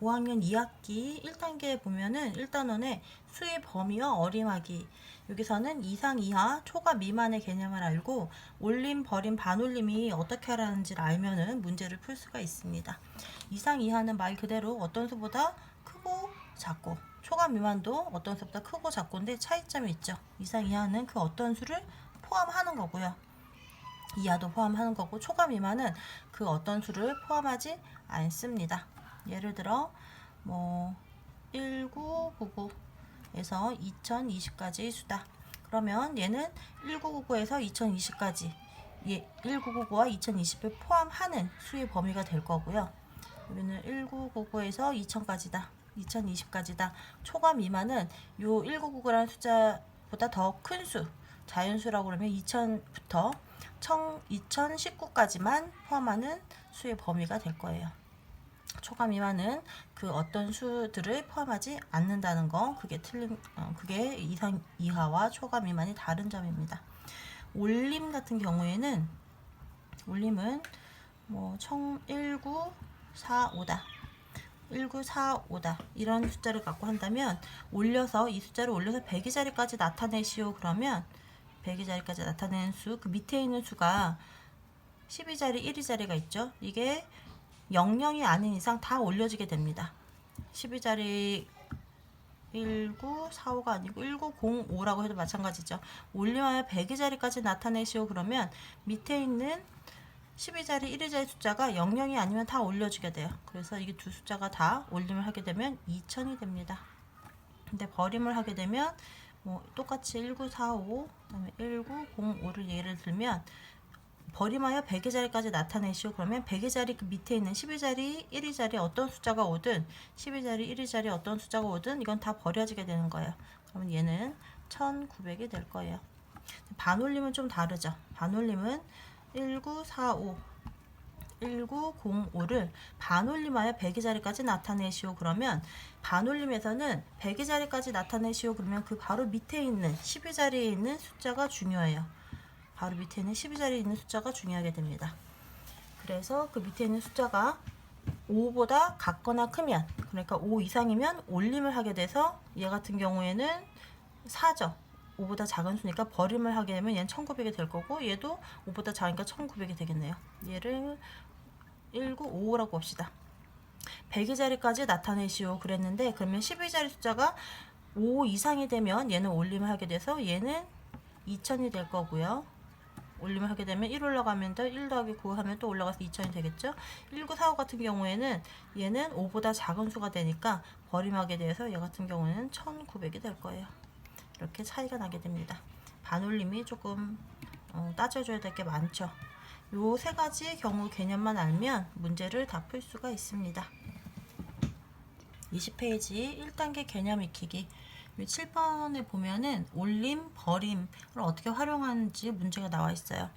5학년 2학기 1단계에 보면은 1단원에 수의 범위와 어림하기, 여기서는 이상, 이하, 초과, 미만의 개념을 알고 올림, 버림, 반올림이 어떻게 하라는지를 알면은 문제를 풀 수가 있습니다. 이상, 이하는 말 그대로 어떤 수보다 크고 작고, 초과, 미만도 어떤 수보다 크고 작고인데 차이점이 있죠. 이상, 이하는 그 어떤 수를 포함하는 거고요. 이하도 포함하는 거고, 초과, 미만은 그 어떤 수를 포함하지 않습니다. 예를 들어 1999에서 2020까지의 수다. 그러면 얘는 1999에서 2020까지 1999와 2020을 포함하는 수의 범위가 될 거고요. 여기는 1999에서 2000까지다. 2020까지다. 초과, 미만은 요 1999라는 숫자보다 더 큰 수, 자연수라고 그러면 2000부터 2019까지만 포함하는 수의 범위가 될 거예요. 초과, 미만은 그 어떤 수들을 포함하지 않는다는 거, 그게 이상, 이하와 초과, 미만이 다른 점입니다. 올림 같은 경우에는, 올림은 1945다. 1945다. 이런 숫자를 갖고 한다면 이 숫자를 올려서 100의 자리까지 나타내시오. 그러면 100의 자리까지 나타내는 수, 그 밑에 있는 수가 10의 자리, 1의 자리가 있죠. 이게 00이 아닌 이상 다 올려지게 됩니다. 10의 자리 1945가 아니고 1905라고 해도 마찬가지죠. 올림하여 100의 자리까지 나타내시오. 그러면 밑에 있는 10의 자리, 1의 자리 숫자가 00이 아니면 다 올려지게 돼요. 그래서 이게 두 숫자가 다 올림을 하게 되면 2000이 됩니다. 근데 버림을 하게 되면 똑같이 1945, 그다음에 1905를 예를 들면 버림하여 100의 자리까지 나타내시오. 그러면 100의 자리 그 밑에 있는 10의 자리, 1의 자리 어떤 숫자가 오든, 10의 자리, 1의 자리 어떤 숫자가 오든 이건 다 버려지게 되는 거예요. 그러면 얘는 1900이 될 거예요. 반올림은 좀 다르죠. 반올림은 1945, 1905를 반올림하여 100의 자리까지 나타내시오. 그러면 반올림에서는 100의 자리까지 나타내시오. 그러면 그 바로 밑에 있는 10의 자리에 있는 숫자가 중요해요. 바로 밑에 있는 10의 자리에 있는 숫자가 중요하게 됩니다. 그래서 그 밑에 있는 숫자가 5보다 같거나 크면, 그러니까 5 이상이면 올림을 하게 돼서 얘 같은 경우에는 4죠. 5보다 작은 수니까 버림을 하게 되면 얘는 1900이 될 거고, 얘도 5보다 작으니까 1900이 되겠네요. 얘를 1955라고 봅시다. 100의 자리까지 나타내시오 그랬는데, 그러면 10의 자리 숫자가 5 이상이 되면 얘는 올림을 하게 돼서 얘는 2000이 될 거고요. 올림을 하게 되면 1 올라가면 더 1 더하기 9 하면 또 올라가서 2000이 되겠죠. 1945 같은 경우에는 얘는 5보다 작은 수가 되니까 버림하게 돼서 얘 같은 경우에는 1900이 될 거예요. 이렇게 차이가 나게 됩니다. 반올림이 조금 따져줘야 될 게 많죠. 요 세 가지 경우 개념만 알면 문제를 다 풀 수가 있습니다. 20페이지 1단계 개념 익히기 7번에 보면은 올림, 버림을 어떻게 활용하는지 문제가 나와 있어요.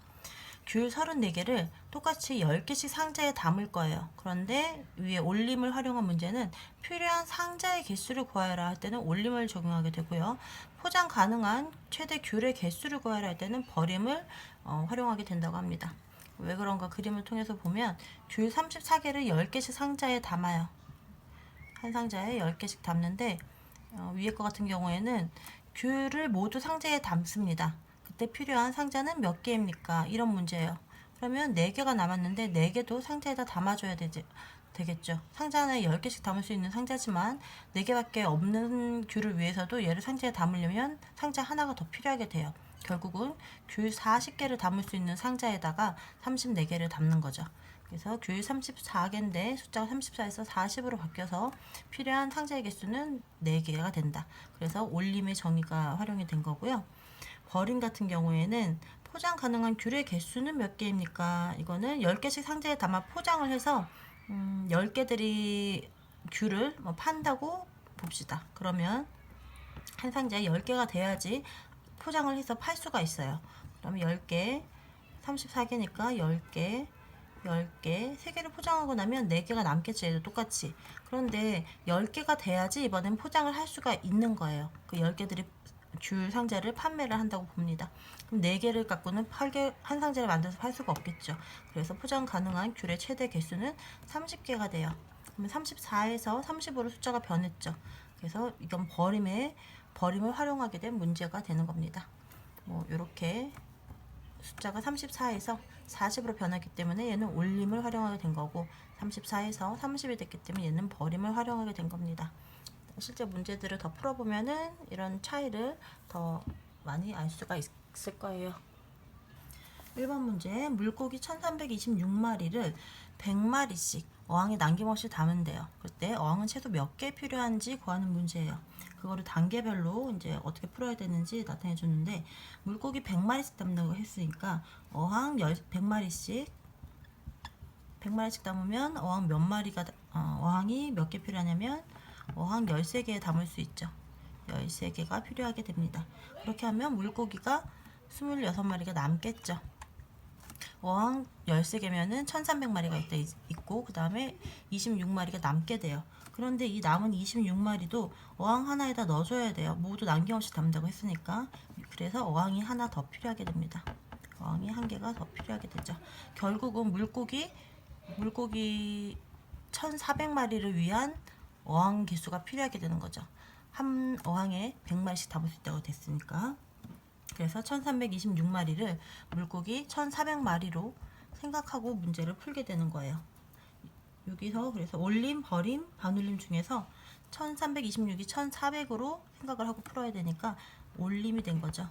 귤 34개를 똑같이 10개씩 상자에 담을 거예요. 그런데 위에 올림을 활용한 문제는 필요한 상자의 개수를 구하여라 할 때는 올림을 적용하게 되고요. 포장 가능한 최대 귤의 개수를 구하여라 할 때는 버림을 활용하게 된다고 합니다. 왜 그런가 그림을 통해서 보면 귤 34개를 10개씩 상자에 담아요. 한 상자에 10개씩 담는데 위에 거 같은 경우에는 귤을 모두 상자에 담습니다. 그때 필요한 상자는 몇 개입니까? 이런 문제예요. 그러면 4개가 남았는데 4개도 상자에다 담아줘야 되겠죠. 상자 하나에 10개씩 담을 수 있는 상자지만 4개밖에 없는 귤을 위해서도 얘를 상자에 담으려면 상자 하나가 더 필요하게 돼요. 결국은 귤 40개를 담을 수 있는 상자에다가 34개를 담는 거죠. 그래서 귤 34개인데 숫자가 34에서 40으로 바뀌어서 필요한 상자의 개수는 4개가 된다. 그래서 올림의 정의가 활용이 된 거고요. 버림 같은 경우에는 포장 가능한 귤의 개수는 몇 개입니까? 이거는 10개씩 상자에 담아 포장을 해서 10개들이 귤을 판다고 봅시다. 그러면 한 상자에 10개가 돼야지 포장을 해서 팔 수가 있어요. 그러면 10개, 34개니까 10개, 10개, 3개를 포장하고 나면 4개가 남겠죠. 얘도 똑같이. 그런데 10개가 돼야지 이번엔 포장을 할 수가 있는 거예요. 그 10개들이 귤 상자를 판매를 한다고 봅니다. 그럼 4개를 갖고는 한 상자를 만들어서 팔 수가 없겠죠. 그래서 포장 가능한 귤의 최대 개수는 30개가 돼요. 그러면 34에서 30으로 숫자가 변했죠. 그래서 이건 버림을 활용하게 된 문제가 되는 겁니다. 뭐 이렇게 숫자가 34에서 40으로 변했기 때문에 얘는 올림을 활용하게 된 거고, 34에서 30이 됐기 때문에 얘는 버림을 활용하게 된 겁니다. 실제 문제들을 더 풀어보면은 이런 차이를 더 많이 알 수가 있을 거예요. 1번 문제, 물고기 1326마리를 100마리씩 어항에 남김없이 담은대요. 그때 어항은 최소 몇 개 필요한지 구하는 문제예요. 그거를 단계별로 이제 어떻게 풀어야 되는지 나타내 줬는데, 물고기 100마리씩 담는다고 했으니까 어항 100마리씩 담으면 어항이 몇 개 필요하냐면 어항 13개 담을 수 있죠. 13개가 필요하게 됩니다. 그렇게 하면 물고기가 26마리가 남겠죠. 어항 13개면은 1300마리가 있고, 그 다음에 26마리가 남게 돼요. 그런데 이 남은 26마리도 어항 하나에다 넣어줘야 돼요. 모두 남김없이 담는다고 했으니까. 그래서 어항이 하나 더 필요하게 됩니다. 어항이 한 개가 더 필요하게 되죠. 결국은 물고기 1400마리를 위한 어항 개수가 필요하게 되는 거죠. 한 어항에 100마리씩 담을 수 있다고 됐으니까. 그래서 1326마리를 물고기 1400마리로 생각하고 문제를 풀게 되는 거예요. 여기서 그래서 올림, 버림, 반올림 중에서 1326이 1400으로 생각을 하고 풀어야 되니까 올림이 된 거죠.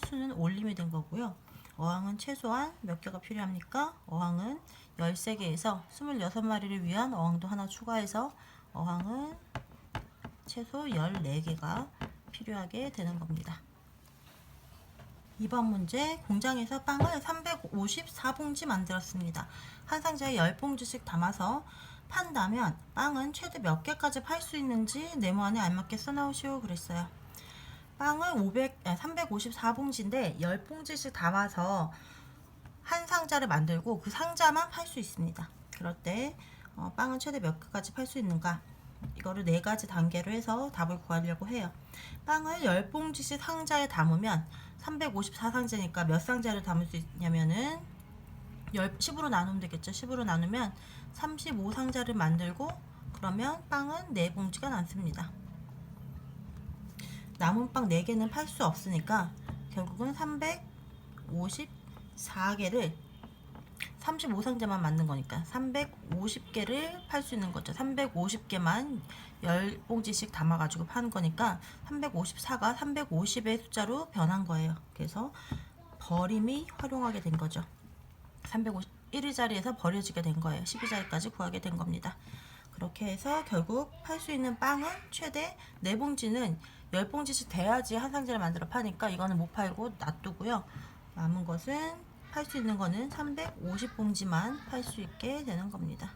수는 올림이 된 거고요. 어항은 최소한 몇 개가 필요합니까? 어항은 13개에서 26마리를 위한 어항도 하나 추가해서 어항은 최소 14개가 필요하게 되는 겁니다. 2번 문제, 공장에서 빵을 354봉지 만들었습니다. 한 상자에 10봉지씩 담아서 판다면 빵은 최대 몇 개까지 팔 수 있는지 네모안에 알맞게 써놓으시오 그랬어요. 빵을 354봉지인데 10봉지씩 담아서 한 상자를 만들고 그 상자만 팔 수 있습니다. 그럴 때 빵은 최대 몇 개까지 팔 수 있는가? 이거를 4가지 단계로 해서 답을 구하려고 해요. 빵을 10봉지씩 상자에 담으면 354상자니까 몇 상자를 담을 수 있냐면은 10으로 나누면 되겠죠. 10으로 나누면 35상자를 만들고, 그러면 빵은 4봉지가 남습니다. 남은 빵 4개는 팔 수 없으니까 결국은 354개를 35상자만 만든 거니까 350개를 팔 수 있는 거죠. 350개만 10봉지씩 담아가지고 파는 거니까 354가 350의 숫자로 변한 거예요. 그래서 버림이 활용하게 된 거죠. 351의 자리에서 버려지게 된 거예요. 12자리까지 구하게 된 겁니다. 그렇게 해서 결국 팔 수 있는 빵은 최대 4봉지는 10봉지씩 돼야지 한 상자를 만들어 파니까 이거는 못 팔고 놔두고요. 남은 것은 팔 수 있는 거는 350봉지만 팔 수 있게 되는 겁니다.